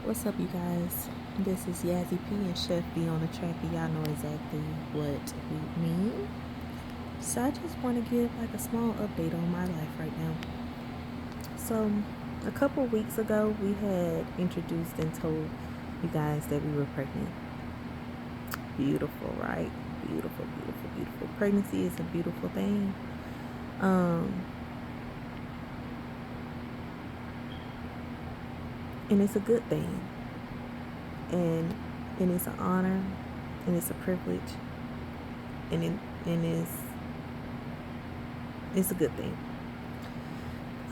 What's up, you guys? This is Yazzie P and Chef B on the track, and y'all know exactly what we mean. So I just want to give like a small update on my life right now. So a couple weeks ago, we had introduced and told you guys that we were pregnant. Beautiful, right? Beautiful, beautiful, beautiful. Pregnancy is a beautiful thing. Um, and it's a good thing. And it's an honor, and it's a privilege, and it's a good thing.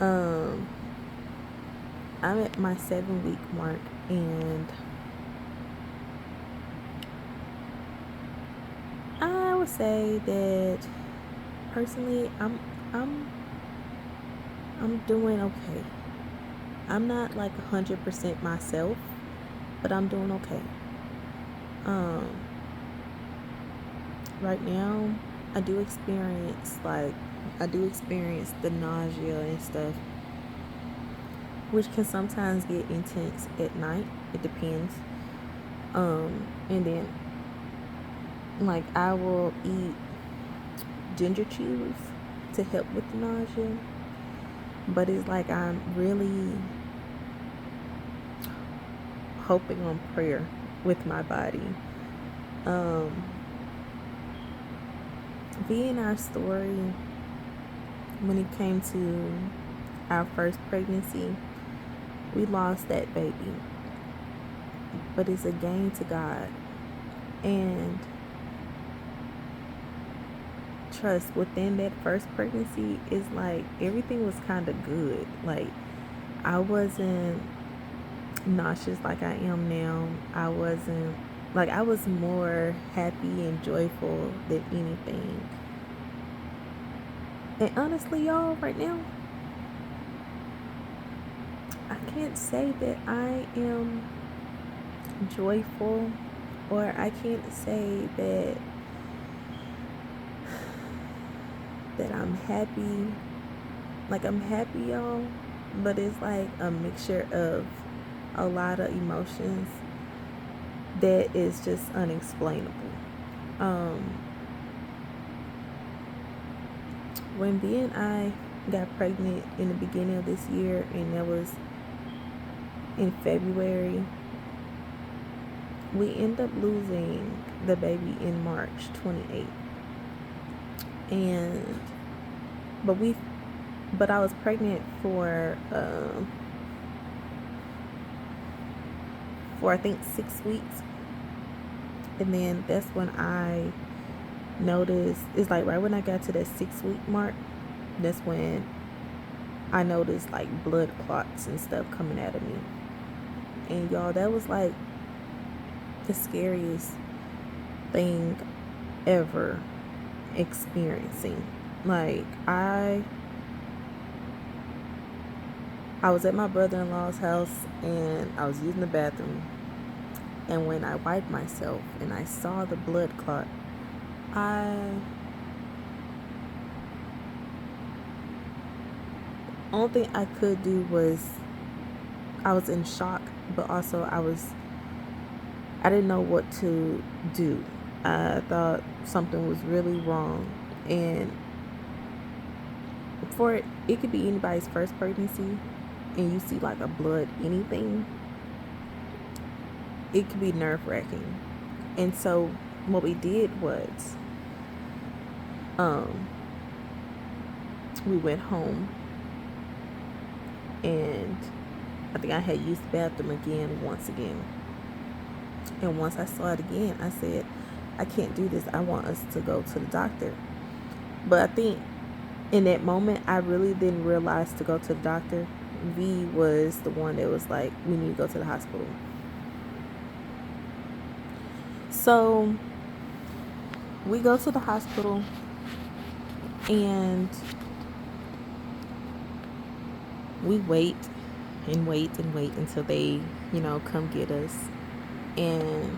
I'm at my 7 week mark, and I would say that personally, I'm doing okay. I'm not like 100% myself, but I'm doing okay. Right now, I do experience the nausea and stuff, which can sometimes get intense at night. It depends. And then like I will eat ginger chews to help with the nausea, but it's like I'm really hoping on prayer with my body. Being our story, when it came to our first pregnancy, we lost that baby, but it's a gain to God. And trust, within that first pregnancy, is like everything was kind of good. Like I wasn't nauseous like I am now. I was more happy and joyful than anything. And honestly, y'all, right now, I can't say that I am joyful, or I can't say that I'm happy. Like I'm happy, y'all, but it's like a mixture of a lot of emotions that is just unexplainable. When B and I got pregnant in the beginning of this year, and that was in February, we ended up losing the baby in March 28th. And but I was pregnant for I think 6 weeks, and then that's when I noticed, it's like right when I got to that 6 week mark, that's when I noticed like blood clots and stuff coming out of me. And y'all, that was like the scariest thing ever experiencing. Like I was at my brother-in-law's house, and I was using the bathroom, and when I wiped myself and I saw the blood clot, only thing I could do was, I was in shock, but also I didn't know what to do. I thought something was really wrong. And it could be anybody's first pregnancy, and you see like a blood anything, it could be nerve-wracking. And so what we did was, we went home, and I think I had used the bathroom once again. And once I saw it again, I said, I can't do this. I want us to go to the doctor. But I think in that moment, I really didn't realize to go to the doctor. V was the one that was like, we need to go to the hospital. So we go to the hospital, and we wait and wait and wait until they, come get us. And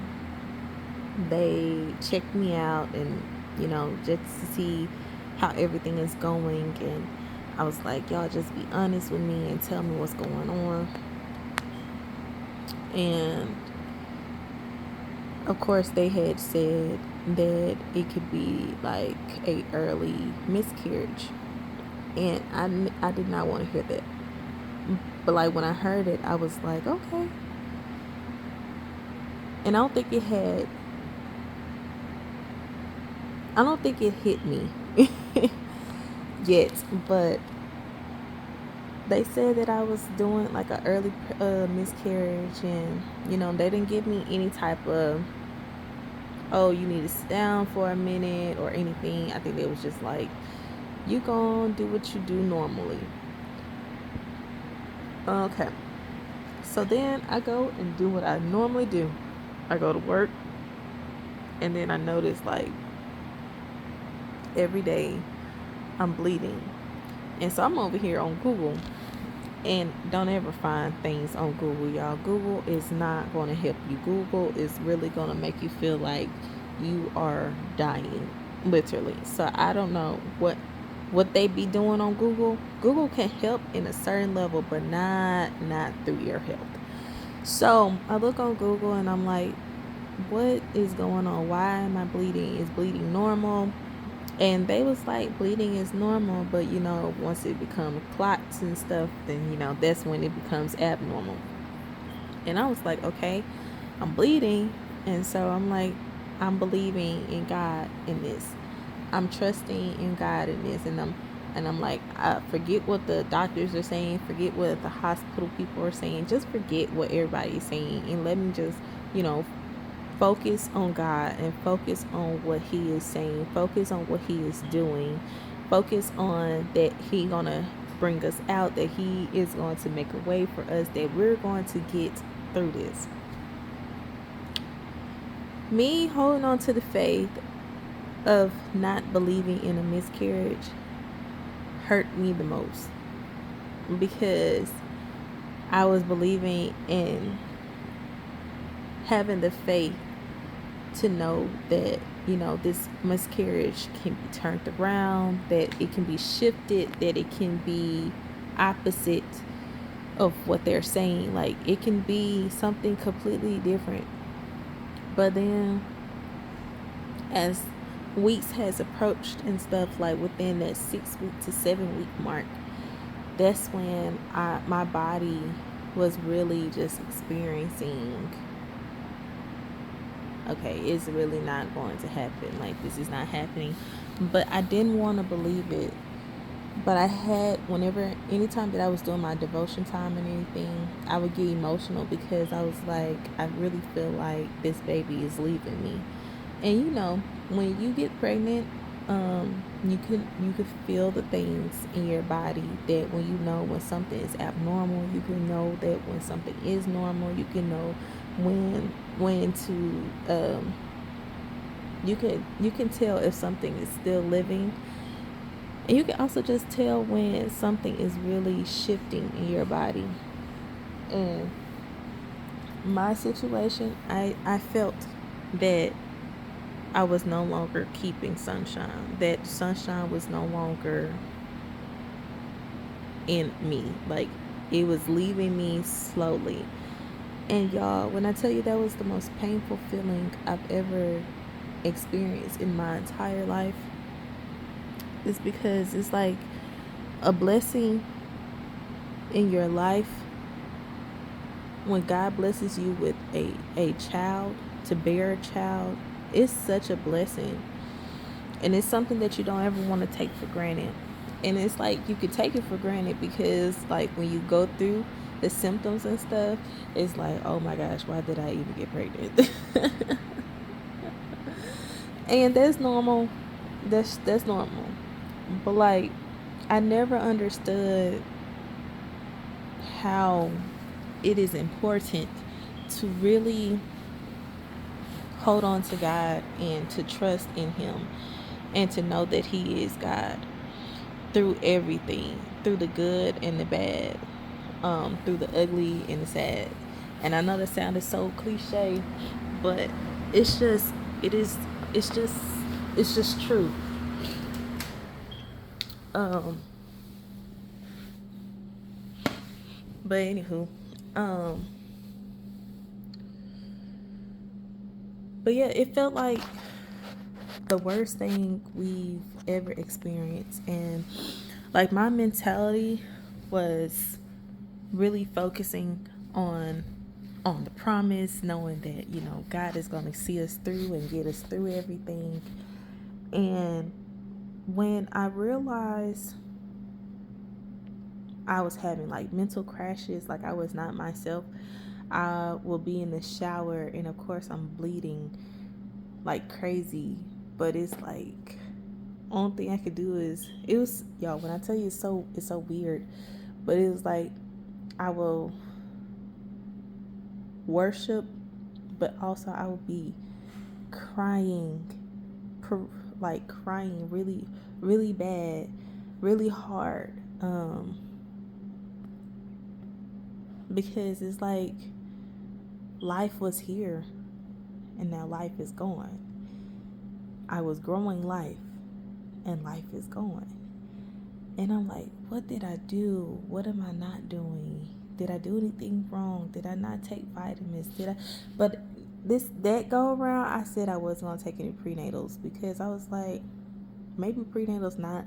they checked me out, and, just to see how everything is going. And I was like, y'all just be honest with me and tell me what's going on. And of course, they had said that it could be like a early miscarriage, and I did not want to hear that. But like when I heard it, I was like, okay. And I don't think it hit me yet, but they said that I was doing like an early miscarriage, and they didn't give me any type of, oh, you need to sit down for a minute or anything. I think it was just like, you gonna do what you do normally. Okay. So then I go and do what I normally do. I go to work, and then I notice like every day I'm bleeding. And so I'm over here on Google, and don't ever find things on Google, y'all. Google is not going to help you. Google is really going to make you feel like you are dying, literally. So I don't know what they be doing on Google. Google can help in a certain level, but not through your health. So I look on Google and I'm like, what is going on? Why am I bleeding? Is bleeding normal? And they was like, bleeding is normal, but once it becomes clots and stuff, then that's when it becomes abnormal. And I was like, okay, I'm bleeding, and so I'm like, I'm believing in God in this. I'm trusting in God in this, and I'm like, I forget what the doctors are saying, forget what the hospital people are saying, just forget what everybody's saying, and let me just, focus on God and focus on what He is saying, focus on what He is doing, focus on that He gonna bring us out, that He is going to make a way for us, that we're going to get through this. Me holding on to the faith of not believing in a miscarriage hurt me the most, because I was believing in having the faith to know that this miscarriage can be turned around, that it can be shifted, that it can be opposite of what they're saying, like it can be something completely different. But then as weeks has approached and stuff, like within that 6 week to 7 week mark, that's when my body was really just experiencing, okay, it's really not going to happen. Like, this is not happening. But I didn't want to believe it. But I had, anytime that I was doing my devotion time and anything, I would get emotional because I was like, I really feel like this baby is leaving me. And when you get pregnant, you could feel the things in your body, that when something is abnormal, you can know that when something is normal, you can know when to you can tell if something is still living, and you can also just tell when something is really shifting in your body. And my situation, I felt that I was no longer keeping sunshine, that sunshine was no longer in me, like it was leaving me slowly. And y'all, when I tell you that was the most painful feeling I've ever experienced in my entire life, it's because it's like a blessing in your life. When God blesses you with a child, to bear a child, it's such a blessing. And it's something that you don't ever want to take for granted. And it's like you could take it for granted because like when you go through the symptoms and stuff, it's like, oh my gosh, why did I even get pregnant? And that's normal. That's normal. But like, I never understood how it is important to really hold on to God and to trust in Him and to know that He is God through everything, through the good and the bad, through the ugly and the sad. And I know that sounded so cliche, but it's just it is it's just it's just true. Um, but anywho, um, But yeah, it felt like the worst thing we've ever experienced. And like my mentality was really focusing on the promise, knowing that, God is going to see us through and get us through everything. And when I realized I was having like mental crashes, like I was not myself, I will be in the shower and of course I'm bleeding like crazy, but it's like only thing I could do is, it was, y'all, when I tell you, it's so weird, but it was like I will worship, but also I will be crying, like crying really, really bad, really hard, because it's like life was here and now life is gone. I was growing life and life is gone. And I'm like, what did I do? What am I not doing? Did I do anything wrong? Did I not take vitamins? But that go around, I said I wasn't gonna take any prenatals because I was like, maybe prenatals not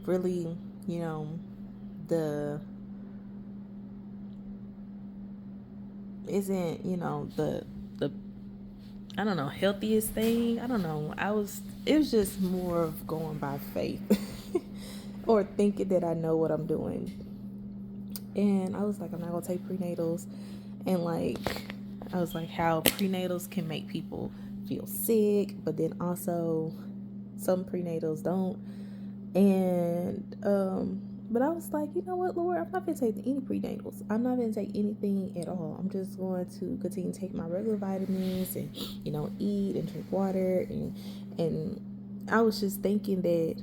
really, you know, the isn't, the I don't know, healthiest thing. I don't know. It was just more of going by faith or thinking that I know what I'm doing. And I was like, I'm not gonna take prenatals. And like, I was like, how prenatals can make people feel sick, but then also some prenatals don't. And but I was like, you know what, Lord, I'm not gonna take any prenatals. I'm not gonna take anything at all. I'm just going to continue to take my regular vitamins and eat and drink water, and I was just thinking that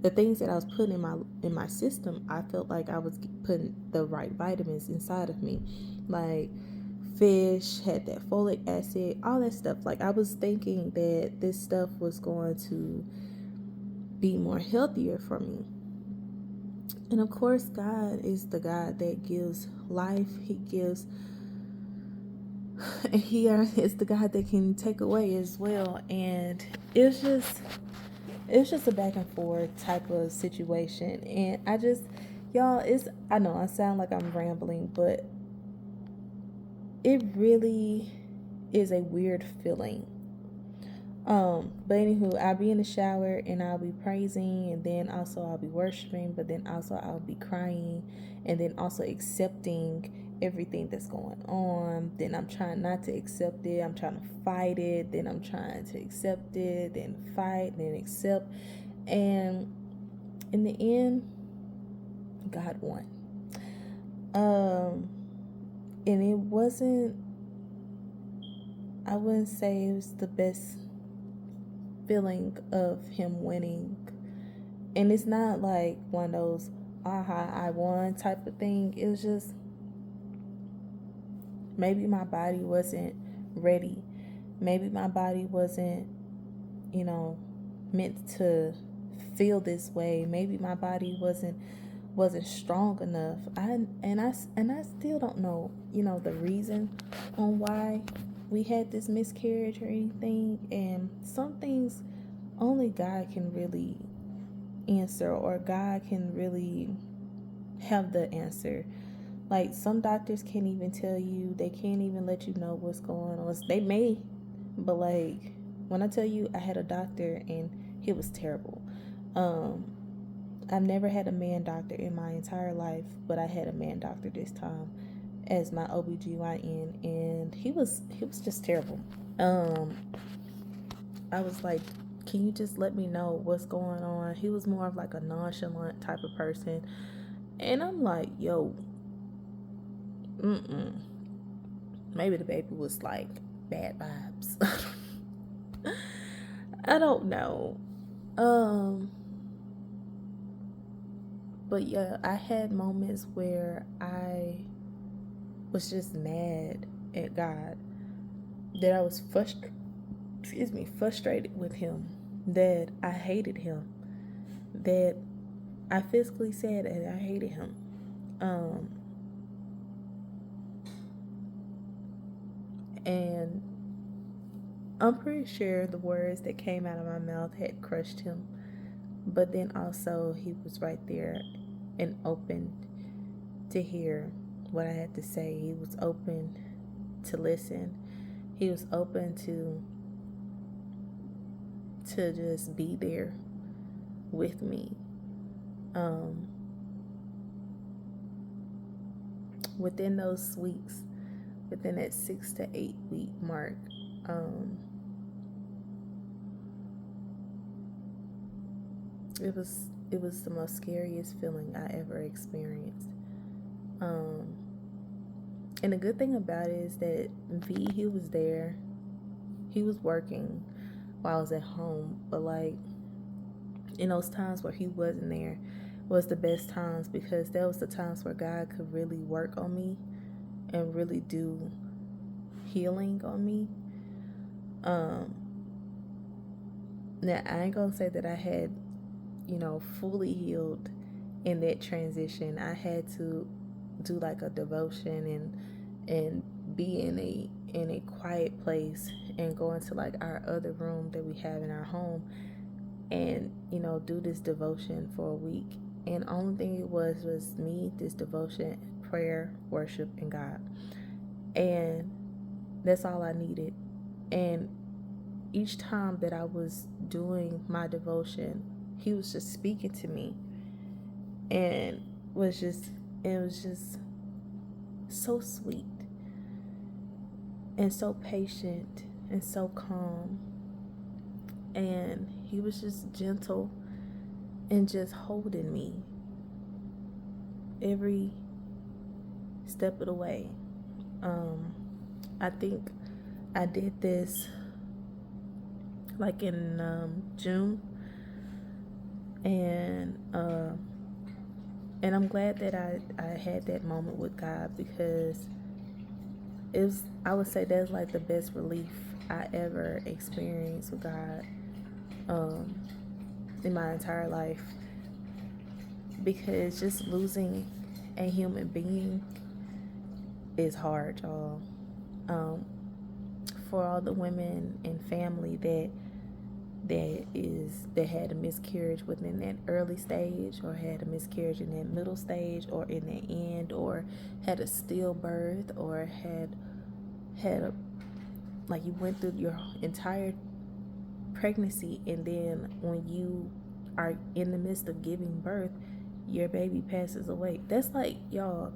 the things that I was putting in my system, I felt like I was putting the right vitamins inside of me. Like fish had that folic acid, all that stuff. Like I was thinking that this stuff was going to be more healthier for me. And of course, God is the God that gives life. He gives, and He is the God that can take away as well. And it's just it's just a back and forth type of situation. And y'all, I know I sound like I'm rambling, but it really is a weird feeling. But anywho, I'll be in the shower and I'll be praising, and then also I'll be worshiping, but then also I'll be crying, and then also accepting everything that's going on. Then I'm trying not to accept it. I'm trying to fight it. Then I'm trying to accept it. Then fight. Then accept. And in the end, God won. And it wasn't, I wouldn't say it was the best feeling of Him winning. And it's not like one of those, aha, I won type of thing. It was just maybe my body wasn't ready. Maybe my body wasn't, meant to feel this way. Maybe my body wasn't strong enough. I still don't know, the reason on why we had this miscarriage or anything. And some things only God can really answer, or God can really have the answer. Like some doctors can't even tell you, they can't even let you know what's going on. They may, but like when I tell you I had a doctor and he was terrible. I've never had a man doctor in my entire life, but I had a man doctor this time as my OBGYN, and he was just terrible. I was like, can you just let me know what's going on? He was more of like a nonchalant type of person. And I'm like, yo, maybe the baby was like bad vibes. I don't know. But yeah, I had moments where I was just mad at God, that I was frustrated with Him, that I hated Him, that I physically said that I hated Him. And I'm pretty sure the words that came out of my mouth had crushed him, but then also he was right there and open to hear what I had to say. He was open to listen. He was open to just be there with me. Um, Within those weeks, within that 6 to 8 week mark, um, it was the most scariest feeling I ever experienced. Um, and the good thing about it is that he was there. He was working while I was at home, but like in those times where he wasn't there was the best times, because that was the times where God could really work on me and really do healing on me. Um, Now I ain't gonna say that I had, fully healed in that transition. I had to do like a devotion and be in a quiet place and go into like our other room that we have in our home and do this devotion for a week. And the only thing it was me, this devotion, prayer, worship, and God. And that's all I needed. And each time that I was doing my devotion, he was just speaking to me and was just it was just so sweet and so patient and so calm. And he was just gentle and just holding me every step of the way. I think I did this like in June, and I'm glad that I had that moment with God, because I would say that's like the best relief I ever experienced with God um, in my entire life, because just losing a human being is hard, y'all. Um, for all the women and family that had a miscarriage within that early stage, or had a miscarriage in that middle stage, or in the end, or had a stillbirth, or had a, like, you went through your entire pregnancy, and then when you are in the midst of giving birth, your baby passes away. That's like, y'all,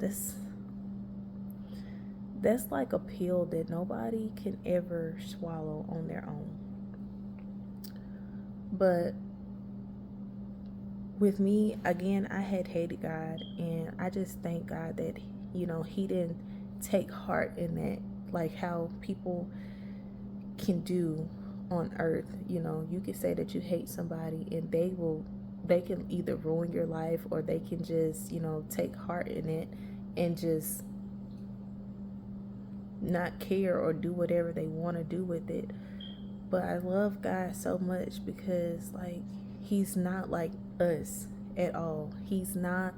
that's like a pill that nobody can ever swallow on their own. But with me, again, I had hated God, and I just thank God that he didn't take heart in that, like how people can do on earth. You can say that you hate somebody, and they can either ruin your life, or they can just take heart in it and just not care or do whatever they want to do with it. But I love God so much, because like he's not like us at all. He's not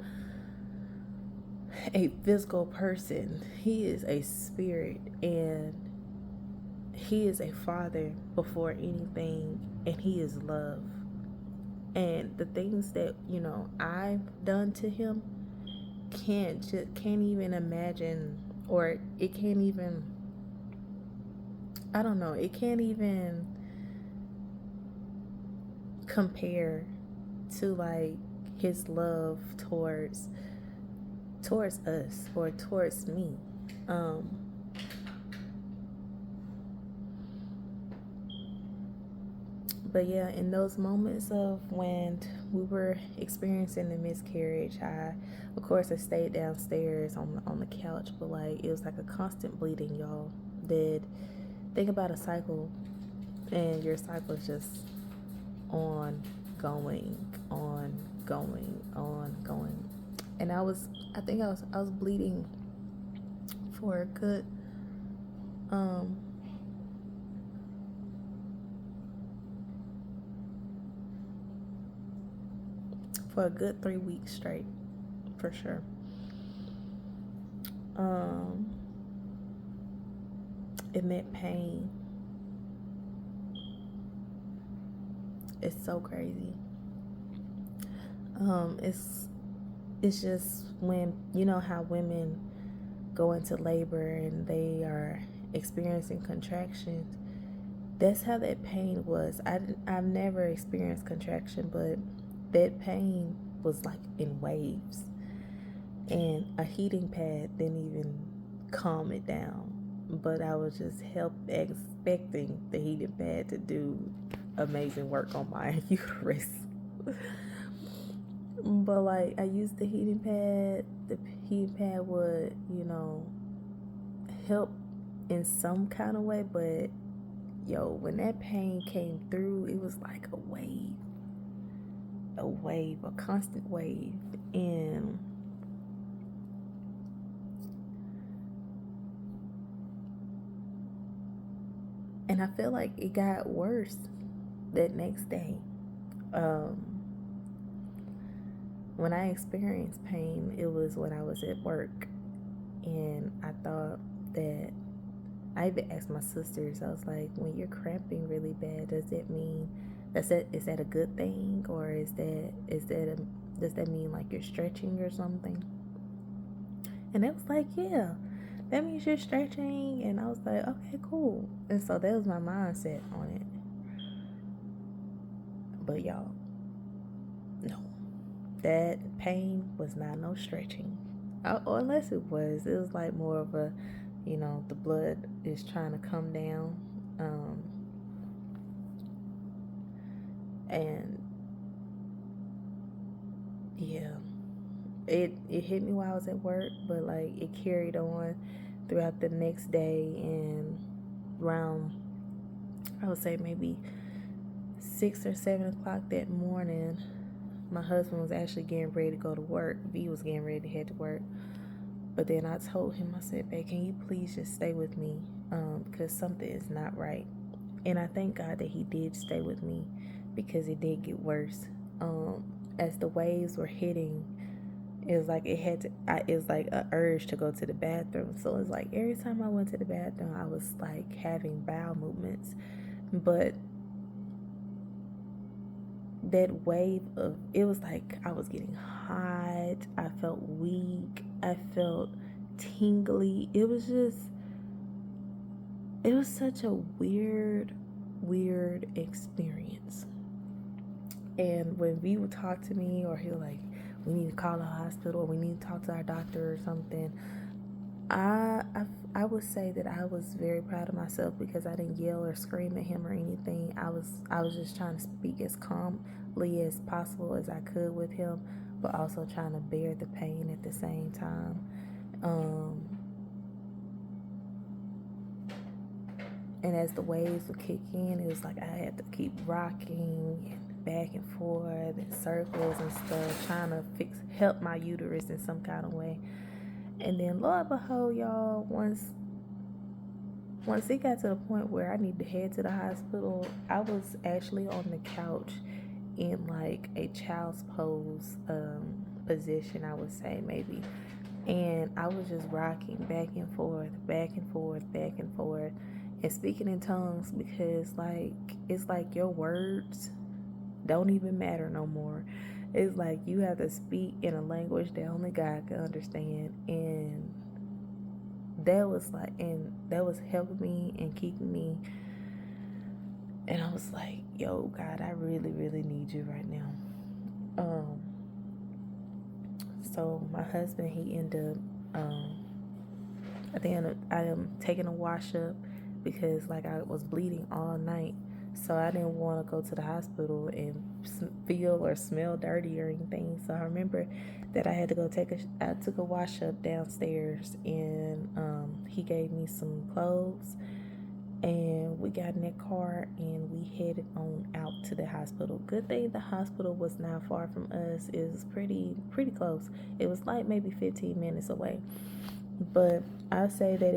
a physical person. He is a spirit, and he is a father before anything, and he is love. And the things that I've done to him can't even imagine, or it can't even, I don't know, it can't even compare to like his love towards us, or towards me. um but yeah, in those moments of when we were experiencing the miscarriage, of course I stayed downstairs on the couch, but like it was like a constant bleeding, y'all. That Think about a cycle, and your cycle is just on going, on going, on going. And I was bleeding for a good um for a good 3 weeks straight, for sure. um it meant pain. It's so crazy. It's just when you know how women go into labor and they are experiencing contractions. That's how that pain was. I've never experienced contraction, but that pain was like in waves, and a heating pad didn't even calm it down. But I was just expecting the heating pad to do amazing work on my uterus. But like I used the heating pad. The heating pad would, help in some kind of way, but yo, when that pain came through, it was like a constant wave. And I feel like it got worse that next day. Um, when I experienced pain, it was when I was at work, and I thought that I even asked my sisters. I was like, "When you're cramping really bad, does that mean is that a good thing, or does that mean like you're stretching or something?" And it was like, "Yeah, that means you're stretching." And I was like, "Okay, cool." And so that was my mindset on it. But y'all, no, that pain was not no stretching. Or unless it was. It was like more of a, the blood is trying to come down. And yeah, it hit me while I was at work, but like it carried on throughout the next day, and around, I would say maybe 6 or 7 o'clock that morning, my husband was actually getting ready to go to work. V was getting ready to head to work. But then I told him, I said, "Babe, can you please just stay with me? Because something is not right." And I thank God that he did stay with me, because it did get worse. As the waves were hitting, it was like it was like a urge to go to the bathroom. So it was like every time I went to the bathroom, I was like having bowel movements. But that wave of, it was like I was getting hot, I felt weak, I felt tingly. It was such a weird experience. And when V would talk to me, or he'll like, "We need to call the hospital, or we need to talk to our doctor or something," I, I I would say that I was very proud of myself, because I didn't yell or scream at him or anything. I was just trying to speak as calmly as possible as I could with him, but also trying to bear the pain at the same time. Um, and as the waves would kick in, it was like I had to keep rocking and back and forth in circles and stuff, trying to help my uterus in some kind of way. And then, lo and behold, y'all, once it got to the point where I needed to head to the hospital, I was actually on the couch in like a child's pose position, I would say, maybe. And I was just rocking back and forth, back and forth, back and forth, and speaking in tongues, because like it's like your words don't even matter no more. It's like you have to speak in a language that only God can understand. And that was helping me and keeping me. And I was like, "Yo, God, I really, really need you right now." Um, so my husband, he ended up, I think I am taking a wash up, because like I was bleeding all night. So I didn't want to go to the hospital and feel or smell dirty or anything. So I remember that I had to I took a wash up downstairs, and he gave me some clothes, and we got in that car and we headed on out to the hospital. Good thing the hospital was not far from us. It was pretty close. It was like maybe 15 minutes away. But I say that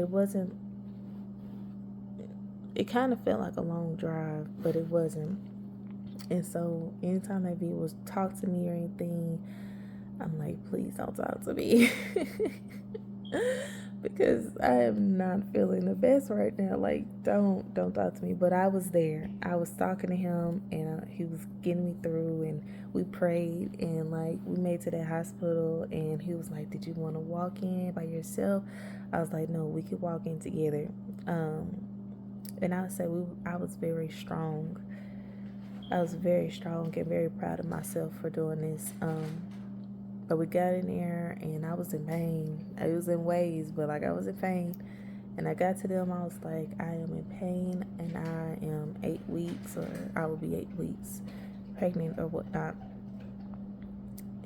it kind of felt like a long drive, but it wasn't. And so anytime that V was talk to me or anything, I'm like, "Please don't talk to me." because I am not feeling the best right now. Like, don't talk to me. But I was there. I was talking to him, and he was getting me through, and we prayed, and like we made it to that hospital, and he was like, "Did you want to walk in by yourself?" I was like, "No, we could walk in together." And I would say I was very strong. I was very strong and very proud of myself for doing this. But we got in there and I was in pain. It was in waves, but like I was in pain. And I got to them, I was like, I am in pain and I am 8 weeks, or I will be 8 weeks pregnant or whatnot.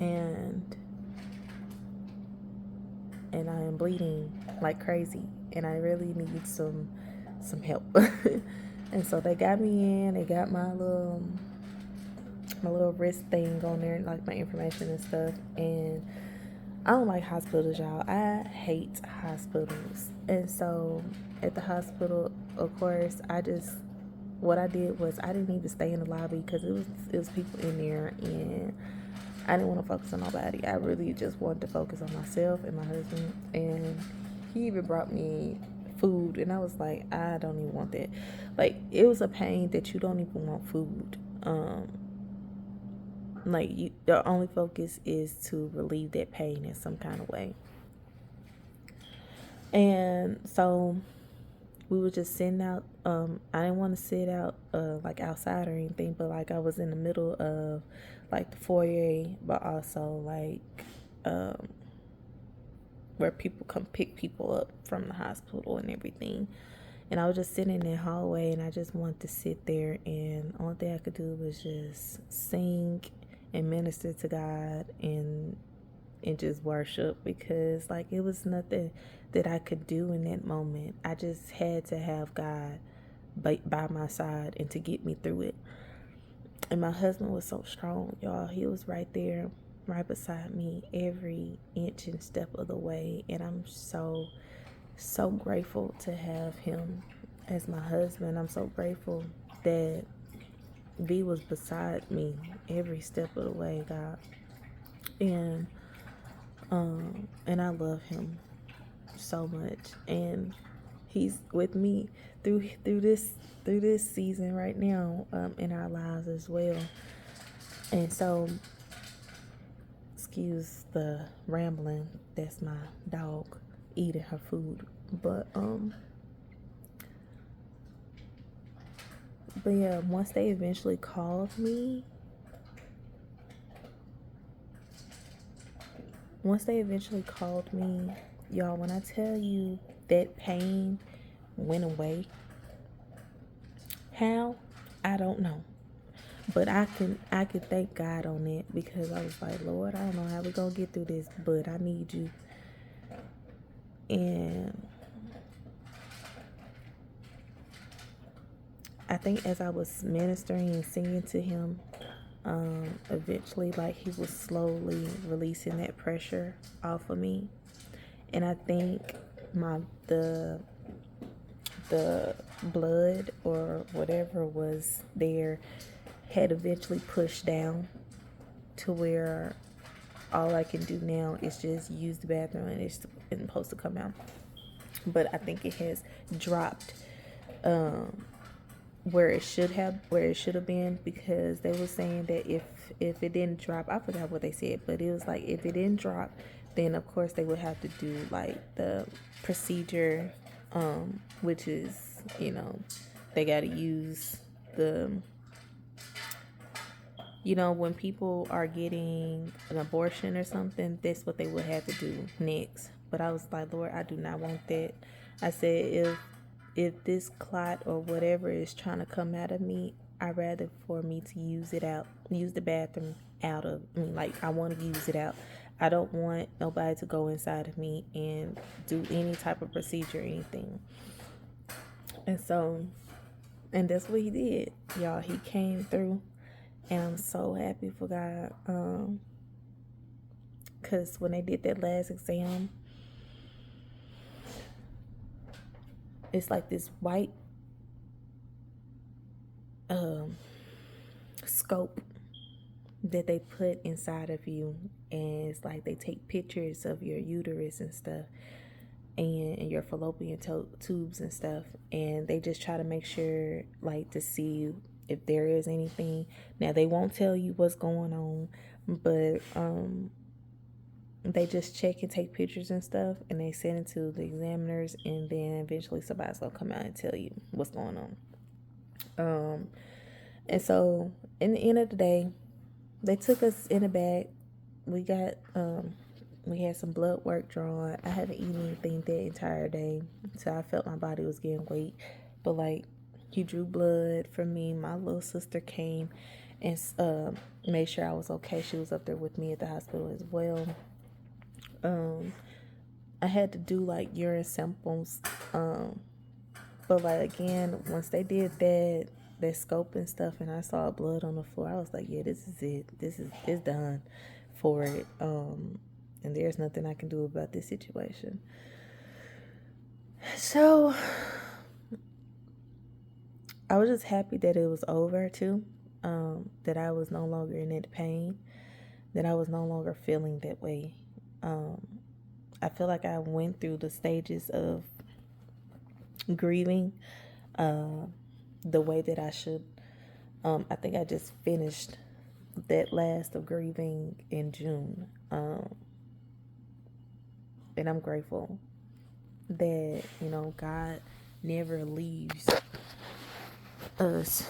And I am bleeding like crazy. And I really need some help. And so they got me in, they got my little wrist thing on there, like my information and stuff. And I don't like hospitals, y'all. I hate hospitals. And so at the hospital, of course, what I did was I didn't even stay in the lobby because it was people in there, and I didn't want to focus on nobody. I really just wanted to focus on myself and my husband. And he even brought me food, and I was like, I don't even want that. Like, it was a pain that you don't even want food. Like, the only focus is to relieve that pain in some kind of way. And so we were just sitting out. I didn't want to sit out like outside or anything, but like I was in the middle of like the foyer, but also like where people come pick people up from the hospital and everything. And I was just sitting in that hallway, and I just wanted to sit there, and the only thing I could do was just sing and minister to God and just worship, because like it was nothing that I could do in that moment. I just had to have God by my side and to get me through it. And my husband was so strong, y'all. He was right there, right beside me every inch and step of the way. And I'm so grateful to have him as my husband. I'm so grateful that V was beside me every step of the way, God. And I love him so much, and he's with me through this season right now, in our lives as well. And so, excuse the rambling, that's my dog eating her food. But yeah, once they eventually called me, y'all, when I tell you that pain went away, how? I don't know. But I could thank God on it, because I was like, Lord, I don't know how we gonna get through this, but I need you. And I think as I was ministering and singing to him, eventually, like, he was slowly releasing that pressure off of me. And I think the blood or whatever was there had eventually pushed down to where all I can do now is just use the bathroom, and it's supposed to come out. But I think it has dropped where it should have been, because they were saying that if it didn't drop, I forgot what they said, but it was like if it didn't drop, then of course they would have to do like the procedure, which is, they got to use the, when people are getting an abortion or something, that's what they would have to do next. But I was like, Lord, I do not want that. I said, if this clot or whatever is trying to come out of me, I'd rather for me to use the bathroom out of me. Like, I want to use it out. I don't want nobody to go inside of me and do any type of procedure or anything. And so, and that's what he did, y'all. He came through, and I'm so happy for God. Because when they did that last exam, it's like this white scope that they put inside of you, and it's like they take pictures of your uterus and stuff. and your fallopian tubes and stuff, and they just try to make sure, like, to see if there is anything. Now they won't tell you what's going on, but they just check and take pictures and stuff, and they send it to the examiners, and then eventually somebody's gonna come out and tell you what's going on. And so in the end of the day, they took us in a bag. We got we had some blood work drawn. I haven't eaten anything that entire day, so I felt my body was getting weight. But like, he drew blood for me. My little sister came and made sure I was okay. She was up there with me at the hospital as well. I had to do like urine samples, but like, again, once they did that scope and stuff, and I saw blood on the floor, I was like, yeah, this is it. It's done for it. And there's nothing I can do about this situation. So I was just happy that it was over too. That I was no longer in that pain. That I was no longer feeling that way. I feel like I went through the stages of grieving the way that I should. I think I just finished that last of grieving in June. And I'm grateful that, God never leaves us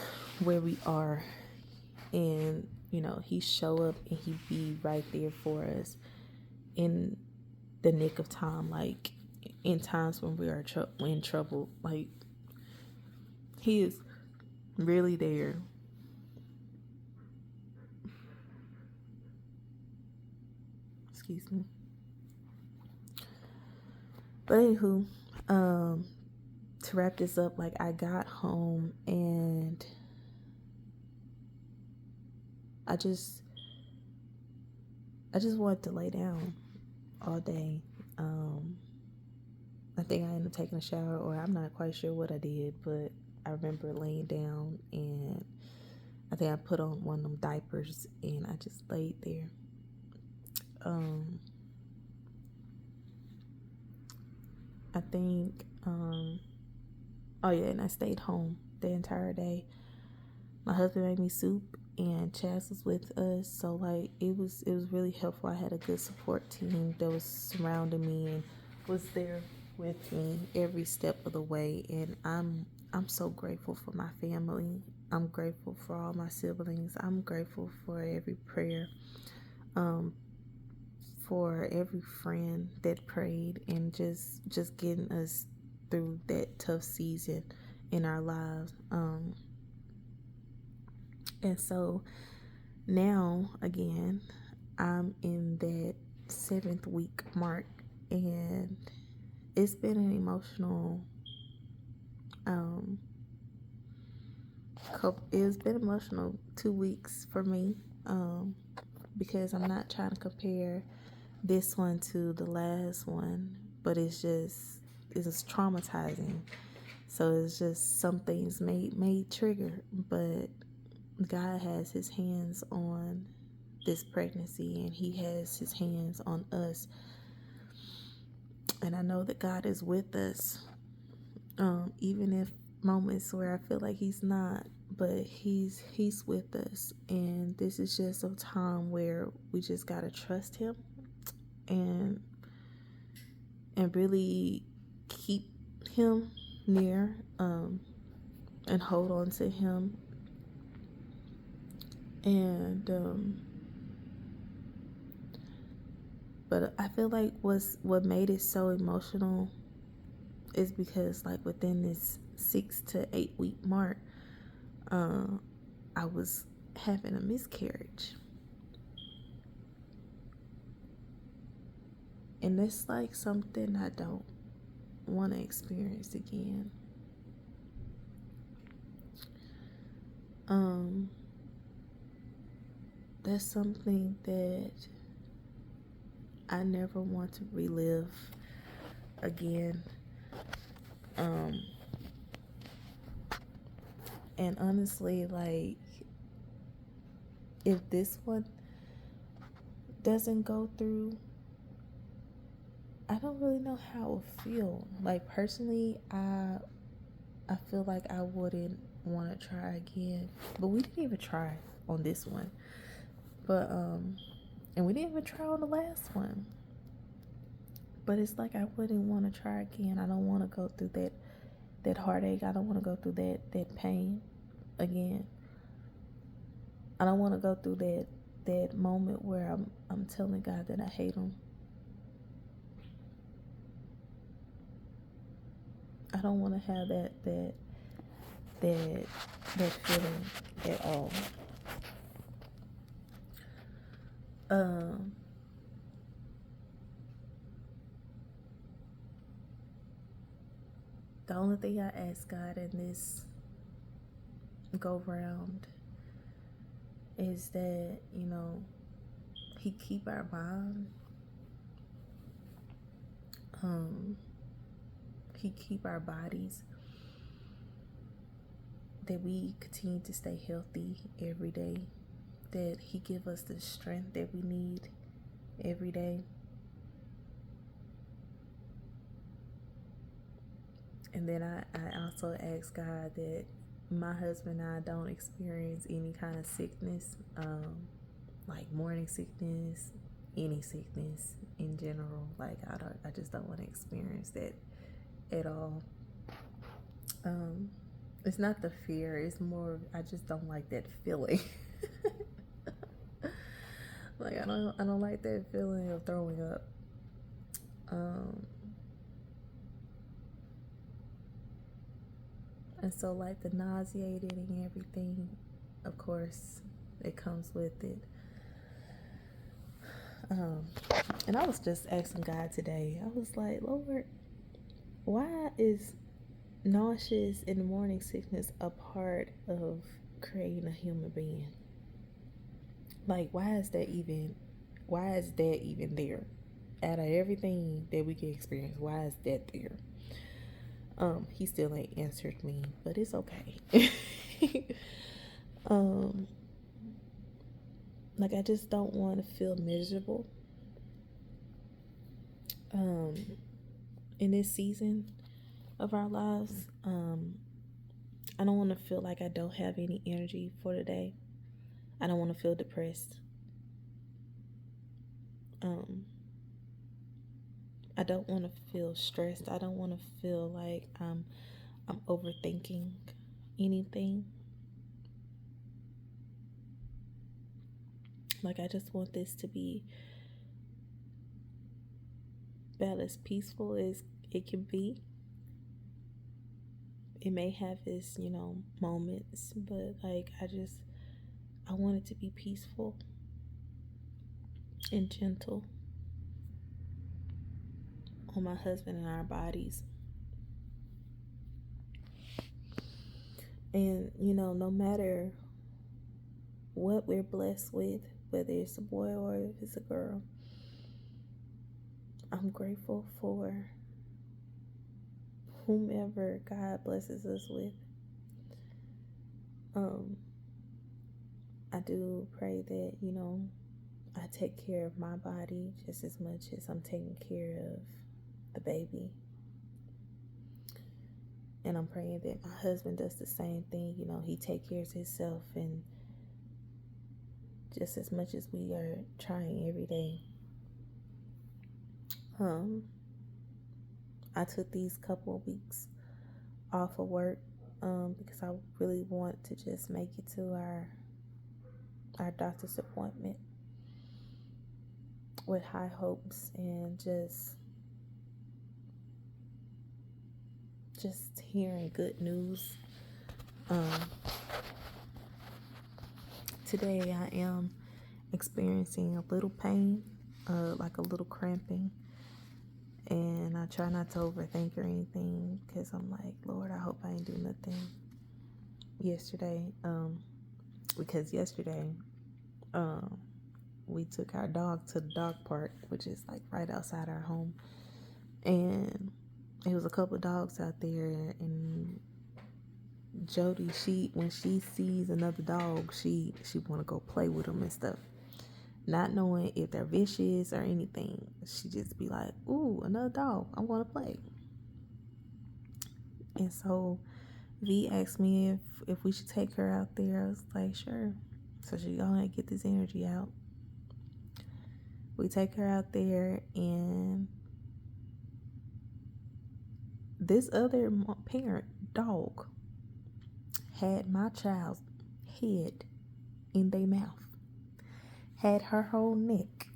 where we are. And, he show up and he be right there for us in the nick of time, like in times when we are in trouble. Like, he is really there. Excuse me. But anywho, to wrap this up, like, I got home and I just wanted to lay down all day. I think I ended up taking a shower, or I'm not quite sure what I did, but I remember laying down and I think I put on one of them diapers and I just laid there. I think, oh yeah, and I stayed home the entire day. My husband made me soup and Chaz was with us, so like it was really helpful. I had a good support team that was surrounding me and was there with me every step of the way, and I'm so grateful for my family. I'm grateful for all my siblings. I'm grateful for every prayer, for every friend that prayed and just getting us through that tough season in our lives. And so now, again, I'm in that 7th week mark, and it's been an emotional, it's been emotional 2 weeks for me, because I'm not trying to compare this one to the last one, but it's just traumatizing. So it's just some things may trigger, but God has his hands on this pregnancy and he has his hands on us. And I know that God is with us, even if moments where I feel like he's not, but he's with us. And this is just a time where we just got to trust him and really keep him near, and hold on to him. And but I feel like what made it so emotional is because, like, within this 6 to 8 week mark, I was having a miscarriage, and it's like something I don't want to experience again. That's something that I never want to relive again. And honestly, like, if this one doesn't go through, I don't really know how it feel. Like personally, I feel like I wouldn't want to try again. But we didn't even try on this one. But and we didn't even try on the last one. But it's like I wouldn't want to try again. I don't want to go through that heartache. I don't want to go through that pain again. I don't want to go through that moment where I'm telling God that I hate him. I don't want to have that feeling at all. The only thing I ask God in this go round is that, He keep our mind. He keep our bodies. That we continue to stay healthy every day. That He give us the strength that we need every day. And then I also ask God that my husband and I don't experience any kind of sickness, like morning sickness, any sickness in general. Like I just don't want to experience that at all. It's not the fear, it's more I just don't like that feeling. Like I don't like that feeling of throwing up. And so like the nauseated and everything, of course, it comes with it. And I was just asking God today, I was like, Lord, why is nauseous and morning sickness a part of creating a human being? Like, why is that even there? Out of everything that we can experience, why is that there? He still ain't answered me, but it's okay. Like I just don't want to feel miserable. In this season of our lives, I don't want to feel like I don't have any energy for the day. I don't want to feel depressed. I don't want to feel stressed. I don't want to feel like I'm overthinking anything. Like I just want this to be about as peaceful as it can be. It may have its, moments, but like I want it to be peaceful and gentle on my husband and our bodies. And, no matter what we're blessed with, whether it's a boy or if it's a girl, I'm grateful for whomever God blesses us with. I do pray that, I take care of my body just as much as I'm taking care of the baby. And I'm praying that my husband does the same thing. He takes care of himself, and just as much as we are trying every day. I took these couple of weeks off of work because I really want to just make it to our doctor's appointment with high hopes and just hearing good news. Today I am experiencing a little pain, like a little cramping, and I try not to overthink or anything because I'm like, Lord, I hope I ain't do nothing yesterday. Because yesterday we took our dog to the dog park, which is like right outside our home, and it was a couple of dogs out there, and Jody, when she sees another dog, she want to go play with them and stuff. not knowing if they're vicious or anything. She just be like, ooh, another dog, I'm gonna play. And so V asked me if we should take her out there. I was like, sure. So she go ahead and get this energy out. We take her out there, and this other parent dog had my child's head in their mouth, had her whole neck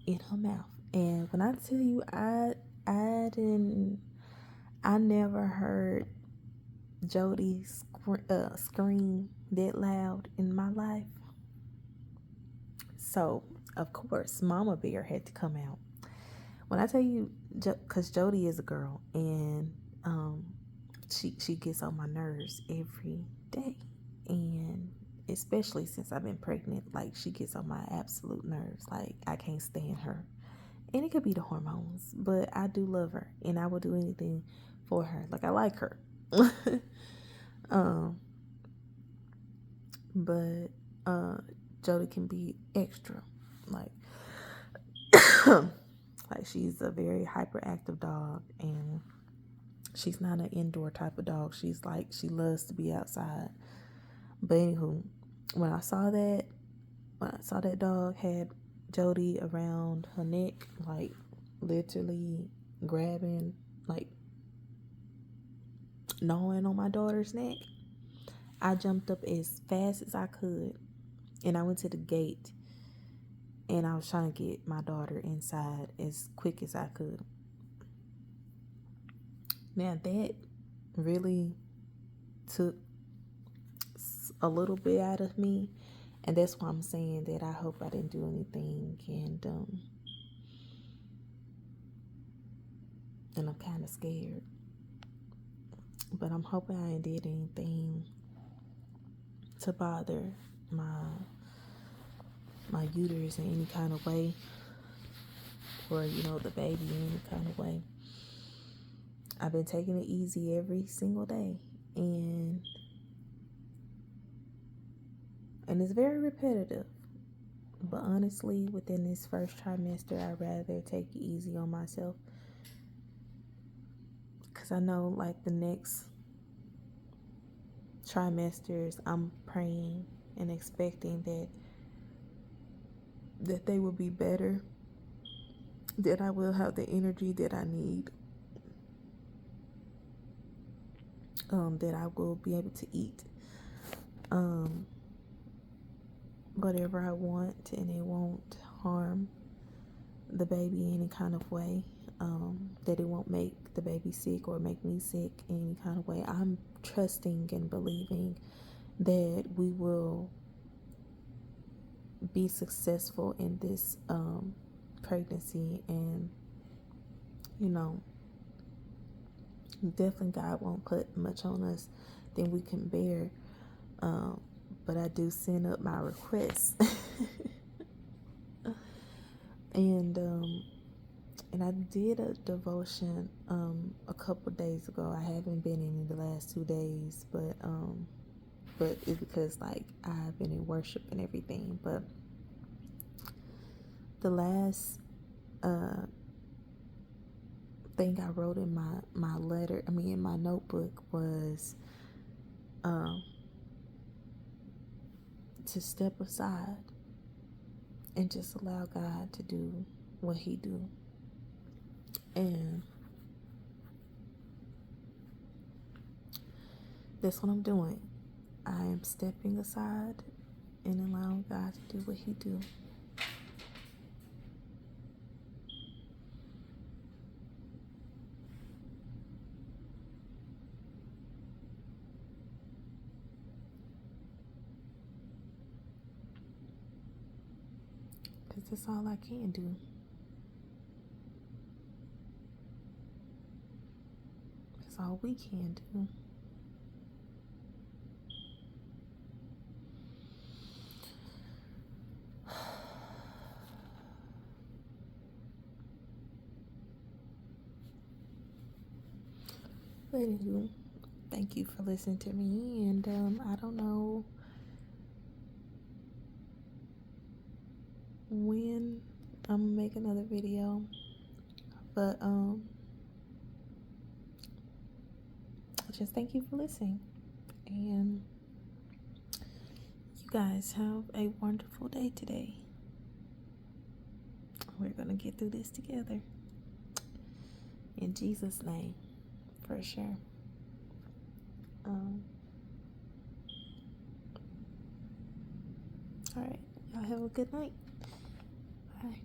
in her mouth. And when I tell you, I never heard Jody scream that loud in my life. So of course Mama Bear had to come out. When I tell you, because Jody is a girl, and she gets on my nerves every day, and especially since I've been pregnant, like she gets on my absolute nerves. Like I can't stand her, and it could be the hormones, but I do love her, and I will do anything for her. Like I like her. But Jody can be extra, like like she's a very hyperactive dog, and she's not an indoor type of dog. She's like, she loves to be outside. But anywho, when I saw that dog had Jody around her neck, like literally grabbing, like gnawing on my daughter's neck, I jumped up as fast as I could, and I went to the gate, and I was trying to get my daughter inside as quick as I could. Now that really took a little bit out of me, and that's why I'm saying that I hope I didn't do anything, and I'm kind of scared. But I'm hoping I ain't did anything to bother my uterus in any kind of way, or the baby in any kind of way. I've been taking it easy every single day, and it's very repetitive. But honestly, within this first trimester, I'd rather take it easy on myself, because I know like the next trimesters, I'm praying and expecting that they will be better, that I will have the energy that I need, that I will be able to eat whatever I want, and it won't harm the baby in any kind of way, that it won't make the baby sick or make me sick in any kind of way. I'm trusting and believing that we will be successful in this pregnancy, and definitely God won't put much on us than we can bear, but I do send up my requests. And I did a devotion a couple days ago. I haven't been in the last 2 days, but it's because like I've been in worship and everything. But the last thing I wrote in in my notebook was to step aside and just allow God to do what He do. And that's what I'm doing. I am stepping aside and allowing God to do what He do. Because that's all I can do. That's all we can do. But anyway, thank you for listening to me, and I don't know when I'm gonna make another video. But just thank you for listening, and you guys have a wonderful day today. We're gonna get through this together in Jesus' name, for sure. All right, y'all have a good night. Bye.